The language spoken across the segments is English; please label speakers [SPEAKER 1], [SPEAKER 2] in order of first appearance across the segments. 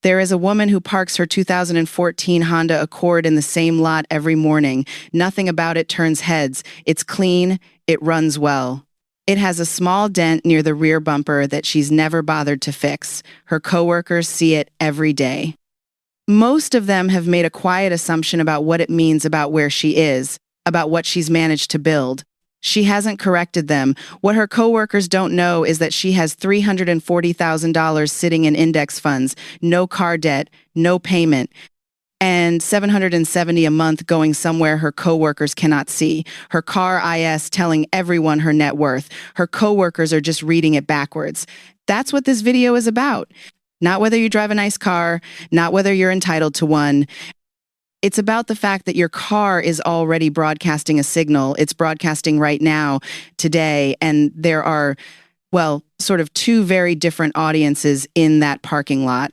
[SPEAKER 1] There is a woman who parks her 2014 Honda Accord in the same lot every morning. Nothing about it turns heads. It's clean, it runs well. It has a small dent near the rear bumper that she's never bothered to fix. Her coworkers see it every day. Most of them have made a quiet assumption about what it means about where she is, about what she's managed to build. She hasn't corrected them. What her coworkers don't know is that she has $340,000 sitting in index funds, no car debt, no payment, and $770 a month going somewhere her coworkers cannot see. Her car IS telling everyone her net worth. Her coworkers are just reading it backwards. That's what this video is about. Not whether you drive a nice car, not whether you're entitled to one. It's about the fact that your car is already broadcasting a signal. It's broadcasting right now, today, and there are, well, sort of two very different audiences in that parking lot.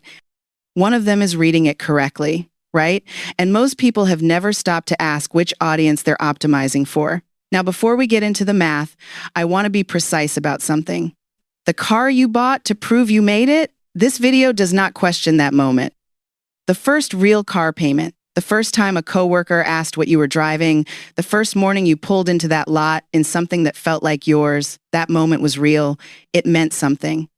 [SPEAKER 1] One of them is reading it correctly, right? And most people have never stopped to ask which audience they're optimizing for. Now, before we get into the math, I want to be precise about something. The car you bought to prove you made it, this video does not question that moment. The first real car payment, the first time a coworker asked what you were driving, the first morning you pulled into that lot in something that felt like yours, that moment was real. It meant something.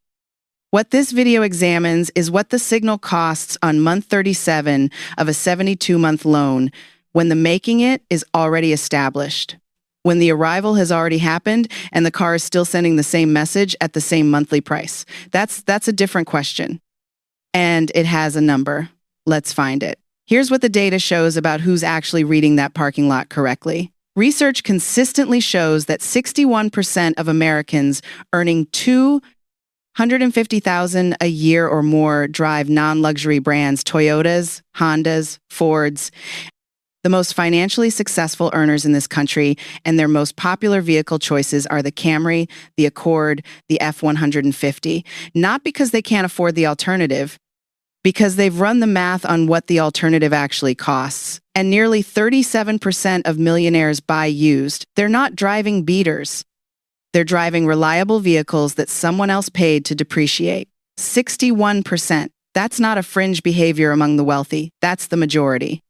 [SPEAKER 1] What this video examines is what the signal costs on month 37 of a 72-month loan when the making it is already established, when the arrival has already happened and the car is still sending the same message at the same monthly price. That's a different question. And it has a number. Let's find it. Here's what the data shows about who's actually reading that parking lot correctly. Research consistently shows that 61% of Americans earning $250,000 a year or more drive non-luxury brands, Toyotas, Hondas, Fords. The most financially successful earners in this country and their most popular vehicle choices are the Camry, the Accord, the F-150. Not because they can't afford the alternative, because they've run the math on what the alternative actually costs. And nearly 37% of millionaires buy used. They're not driving beaters. They're driving reliable vehicles that someone else paid to depreciate. 61%. That's not a fringe behavior among the wealthy. That's the majority.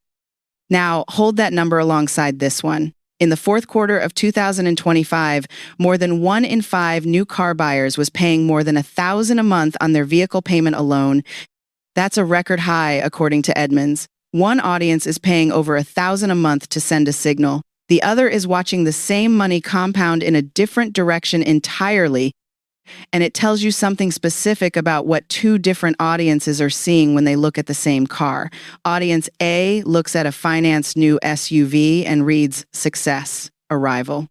[SPEAKER 1] Now, hold that number alongside this one. In the fourth quarter of 2025, more than 1 in 5 new car buyers was paying more than $1,000 a month on their vehicle payment alone. That's a record high, according to Edmunds. One audience is paying over $1,000 a month to send a signal. The other is watching the same money compound in a different direction entirely, and it tells you something specific about what two different audiences are seeing when they look at the same car. Audience A looks at a financed new SUV and reads success, arrival.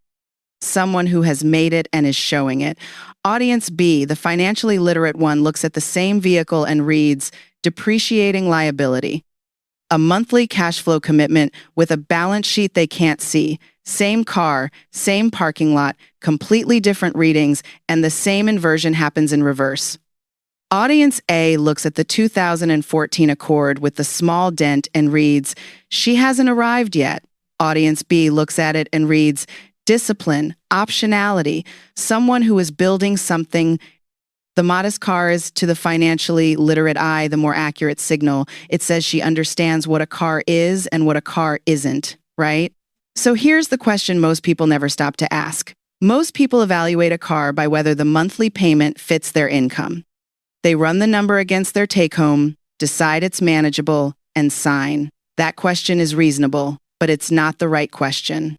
[SPEAKER 1] Someone who has made it and is showing it. Audience B, the financially literate one, looks at the same vehicle and reads depreciating liability. A monthly cash flow commitment with a balance sheet they can't see. Same car, same parking lot, completely different readings, and the same inversion happens in reverse. Audience A looks at the 2014 Accord with the small dent and reads, she hasn't arrived yet. Audience B looks at it and reads, discipline, optionality, someone who is building something. The modest car is, to the financially literate eye, the more accurate signal. It says she understands what a car is and what a car isn't, right? So here's the question most people never stop to ask. Most people evaluate a car by whether the monthly payment fits their income. They run the number against their take-home, decide it's manageable, and sign. That question is reasonable, but it's not the right question,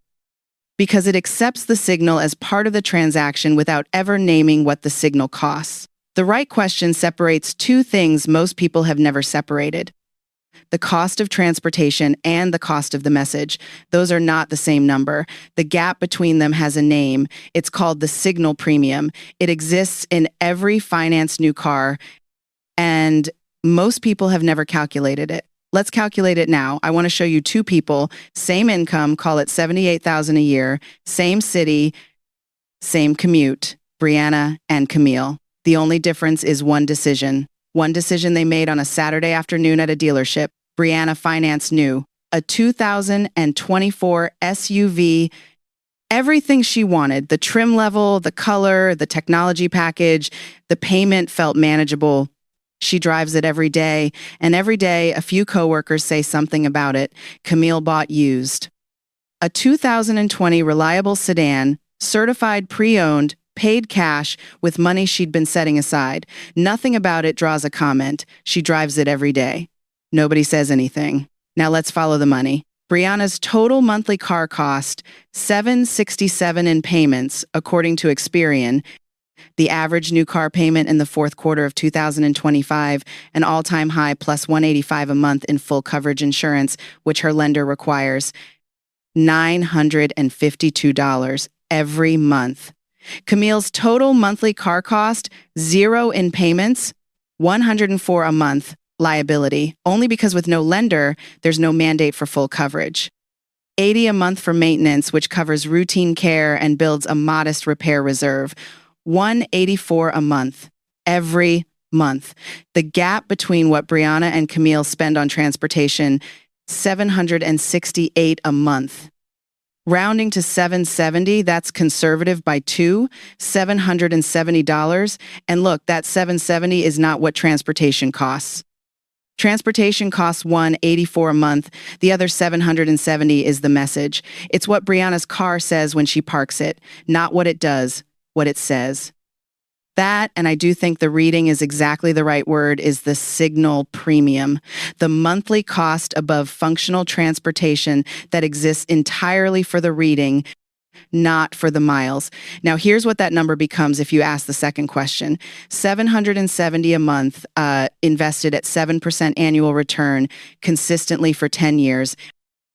[SPEAKER 1] because it accepts the signal as part of the transaction without ever naming what the signal costs. The right question separates two things most people have never separated: the cost of transportation and the cost of the message. Those are not the same number. The gap between them has a name. It's called the signal premium. It exists in every financed new car, and most people have never calculated it. Let's calculate it now. I want to show you two people, same income, call it $78,000 a year, same city, same commute, Brianna and Camille. The only difference is one decision. One decision they made on a Saturday afternoon at a dealership. Brianna financed new, a 2024 SUV, everything she wanted, the trim level, the color, the technology package, the payment felt manageable. She drives it every day, and every day a few coworkers say something about it. Camille bought used. A 2020 reliable sedan, certified pre-owned, paid cash with money she'd been setting aside. Nothing about it draws a comment. She drives it every day. Nobody says anything. Now let's follow the money. Brianna's total monthly car cost, $767 in payments, according to Experian. The average new car payment in the fourth quarter of 2025, an all-time high plus $185 a month in full coverage insurance, which her lender requires. $952 every month. Camille's total monthly car cost, 0 in payments, $104 a month, liability, only because with no lender, there's no mandate for full coverage. $80 a month for maintenance, which covers routine care and builds a modest repair reserve. $184 a month, every month. The gap between what Brianna and Camille spend on transportation, $768 a month. Rounding to $770, that's conservative by 2, $770. And look, that $770 is not what transportation costs. Transportation costs $184 a month. The other $770 is the message. It's what Brianna's car says when she parks it, not what it does, what it says. That, and I do think the reading is exactly the right word, is the signal premium, the monthly cost above functional transportation that exists entirely for the reading, not for the miles. Now, here's what that number becomes if you ask the second question. $770 a month, invested at 7% annual return consistently for 10 years.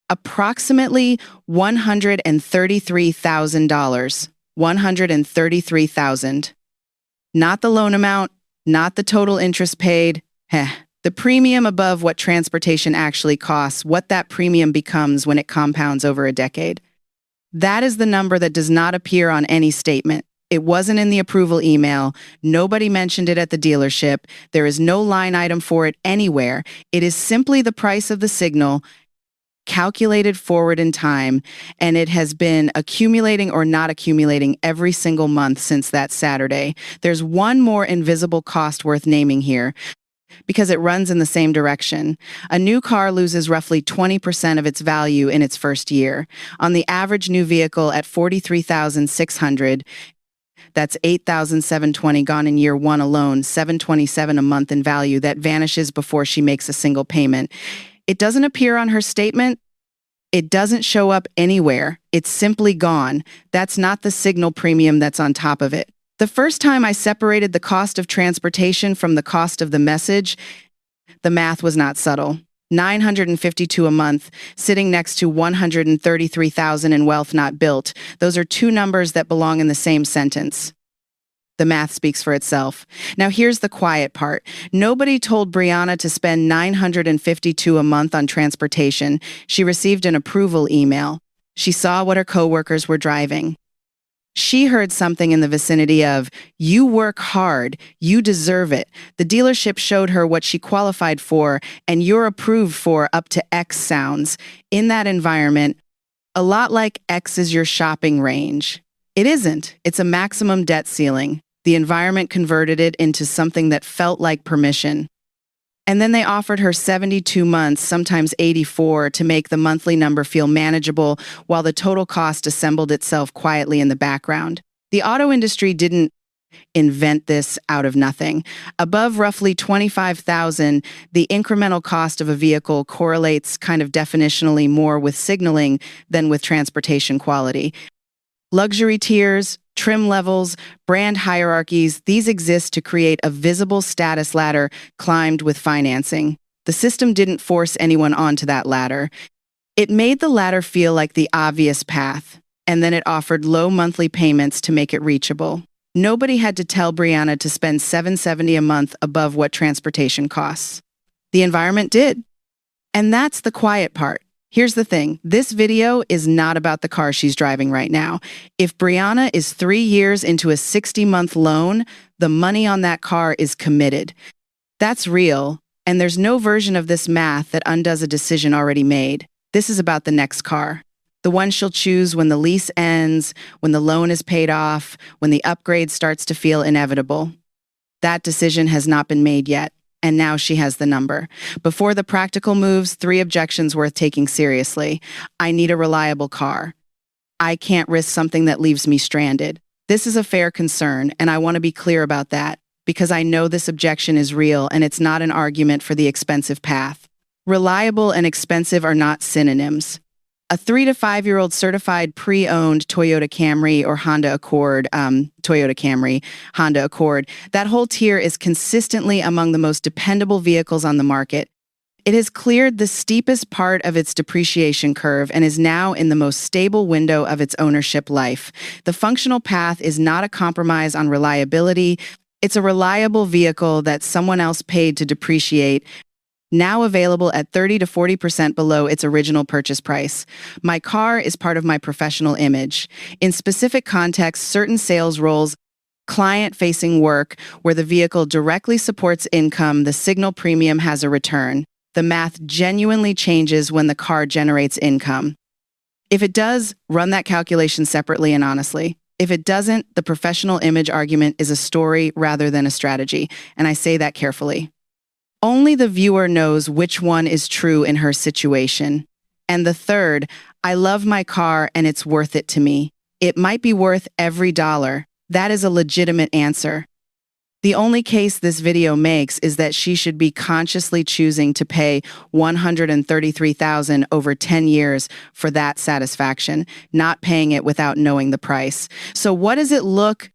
[SPEAKER 1] Approximately $133,000. $133,000. Not the loan amount, not the total interest paid. The premium above what transportation actually costs, what that premium becomes when it compounds over a decade. That is the number that does not appear on any statement. It wasn't in the approval email. Nobody mentioned it at the dealership. There is no line item for it anywhere. It is simply the price of the signal, calculated forward in time, and it has been accumulating or not accumulating every single month since that Saturday. There's one more invisible cost worth naming here, because it runs in the same direction. A new car loses roughly 20% of its value in its first year. On the average new vehicle at $43,600, that's $8,720 gone in year one alone, $727 a month in value that vanishes before she makes a single payment. It doesn't appear on her statement. It doesn't show up anywhere. It's simply gone. That's not the signal premium that's on top of it. The first time I separated the cost of transportation from the cost of the message, the math was not subtle. $952 a month, sitting next to $133,000 in wealth not built. Those are two numbers that belong in the same sentence. The math speaks for itself. Now here's the quiet part. Nobody told Brianna to spend $952 a month on transportation. She received an approval email. She saw what her coworkers were driving. She heard something in the vicinity of, "You work hard, you deserve it." The dealership showed her what she qualified for, and "you're approved for up to X" sounds. In that environment, a lot like X is your shopping range. It isn't. It's a maximum debt ceiling. The environment converted it into something that felt like permission. And then they offered her 72 months, sometimes 84, to make the monthly number feel manageable while the total cost assembled itself quietly in the background. The auto industry didn't invent this out of nothing. Above roughly $25,000, the incremental cost of a vehicle correlates kind of definitionally more with signaling than with transportation quality. Luxury tiers, trim levels, brand hierarchies, these exist to create a visible status ladder climbed with financing. The system didn't force anyone onto that ladder. It made the ladder feel like the obvious path, and then it offered low monthly payments to make it reachable. Nobody had to tell Brianna to spend $770 a month above what transportation costs. The environment did. And that's the quiet part. Here's the thing. This video is not about the car she's driving right now. If Brianna is 3 years into a 60-month loan, the money on that car is committed. That's real, and there's no version of this math that undoes a decision already made. This is about the next car. The one she'll choose when the lease ends, when the loan is paid off, when the upgrade starts to feel inevitable. That decision has not been made yet. And now she has the number. Before the practical moves, 3 objections worth taking seriously. I need a reliable car. I can't risk something that leaves me stranded. This is a fair concern, and I want to be clear about that, because I know this objection is real and it's not an argument for the expensive path. Reliable and expensive are not synonyms. A 3 to 5-year-old certified pre-owned Toyota Camry or Honda Accord, Toyota Camry, Honda Accord, that whole tier is consistently among the most dependable vehicles on the market. It has cleared the steepest part of its depreciation curve and is now in the most stable window of its ownership life. The functional path is not a compromise on reliability. It's a reliable vehicle that someone else paid to depreciate, now available at 30 to 40% below its original purchase price. My car is part of my professional image. In specific contexts, certain sales roles, client-facing work, where the vehicle directly supports income, the Signal Premium has a return. The math genuinely changes when the car generates income. If it does, run that calculation separately and honestly. If it doesn't, the professional image argument is a story rather than a strategy, and I say that carefully. Only the viewer knows which one is true in her situation. And the third, I love my car and it's worth it to me. It might be worth every dollar. That is a legitimate answer. The only case this video makes is that she should be consciously choosing to pay $133,000 over 10 years for that satisfaction, not paying it without knowing the price. So what does it look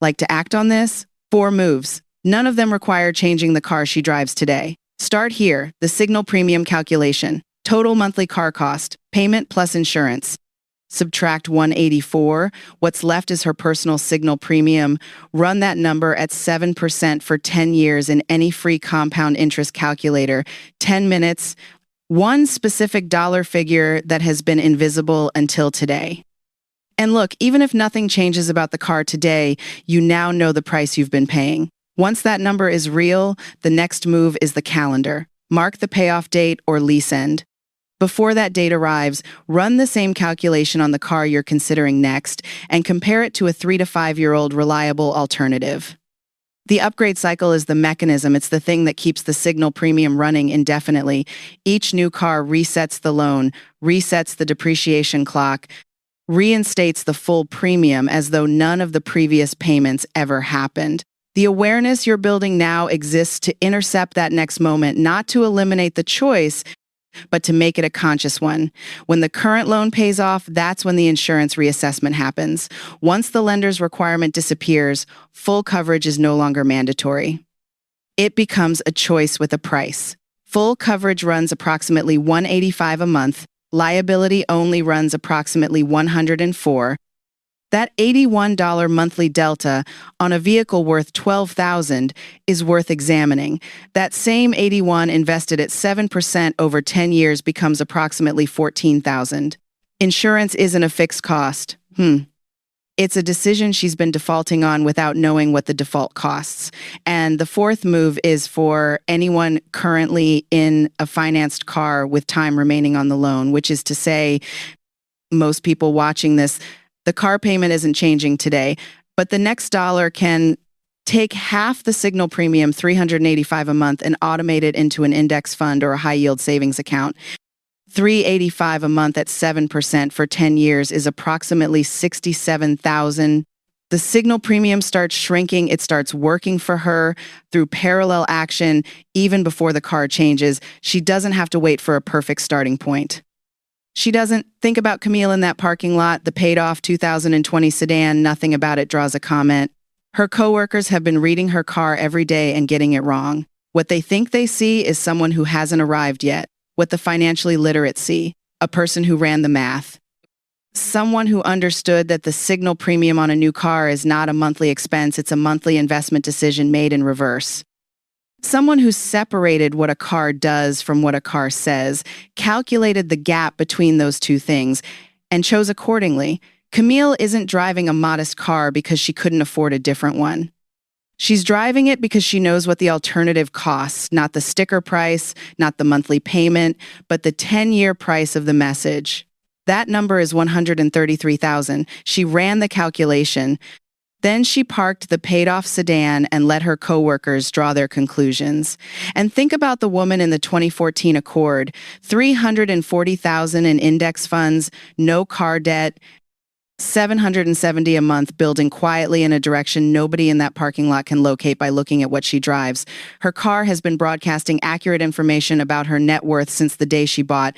[SPEAKER 1] like to act on this? 4 moves. None of them require changing the car she drives today. Start here, the Signal Premium calculation. Total monthly car cost, payment plus insurance. Subtract 184. What's left is her personal Signal Premium. Run that number at 7% for 10 years in any free compound interest calculator. 10 minutes. One specific dollar figure that has been invisible until today. And look, even if nothing changes about the car today, you now know the price you've been paying. Once that number is real, the next move is the calendar. Mark the payoff date or lease end. Before that date arrives, run the same calculation on the car you're considering next and compare it to a 3 to 5-year-old reliable alternative. The upgrade cycle is the mechanism. It's the thing that keeps the Signal Premium running indefinitely. Each new car resets the loan, resets the depreciation clock, reinstates the full premium as though none of the previous payments ever happened. The awareness you're building now exists to intercept that next moment, not to eliminate the choice, but to make it a conscious one. When the current loan pays off, that's when the insurance reassessment happens. Once the lender's requirement disappears, full coverage is no longer mandatory. It becomes a choice with a price. Full coverage runs approximately $185 a month. Liability only runs approximately $104. That $81 monthly delta on a vehicle worth $12,000 is worth examining. That same $81 invested at 7% over 10 years becomes approximately $14,000. Insurance isn't a fixed cost. It's a decision she's been defaulting on without knowing what the default costs. And the 4th move is for anyone currently in a financed car with time remaining on the loan, which is to say, most people watching this, the car payment isn't changing today, but the next dollar can take half the Signal Premium, $385 a month, and automate it into an index fund or a high-yield savings account. $385 a month at 7% for 10 years is approximately $67,000. The Signal Premium starts shrinking. It starts working for her through parallel action even before the car changes. She doesn't have to wait for a perfect starting point. She doesn't think about Camille in that parking lot, the paid-off 2020 sedan, nothing about it draws a comment. Her coworkers have been reading her car every day and getting it wrong. What they think they see is someone who hasn't arrived yet. What the financially literate see, a person who ran the math. Someone who understood that the Signal Premium on a new car is not a monthly expense, it's a monthly investment decision made in reverse. Someone who separated what a car does from what a car says, calculated the gap between those two things, and chose accordingly. Camille isn't driving a modest car because she couldn't afford a different one. She's driving it because she knows what the alternative costs, not the sticker price, not the monthly payment, but the 10-year price of the message. That number is $133,000. She ran the calculation. Then she parked the paid-off sedan and let her coworkers draw their conclusions. And think about the woman in the 2014 Accord, 340,000 in index funds, no car debt, 770 a month, building quietly in a direction nobody in that parking lot can locate by looking at what she drives. Her car has been broadcasting accurate information about her net worth since the day she bought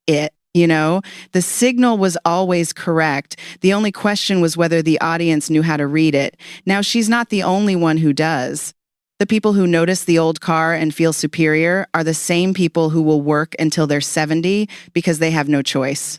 [SPEAKER 1] it. The signal was always correct. The only question was whether the audience knew how to read it. Now, she's not the only one who does. The people who notice the old car and feel superior are the same people who will work until they're 70 because they have no choice.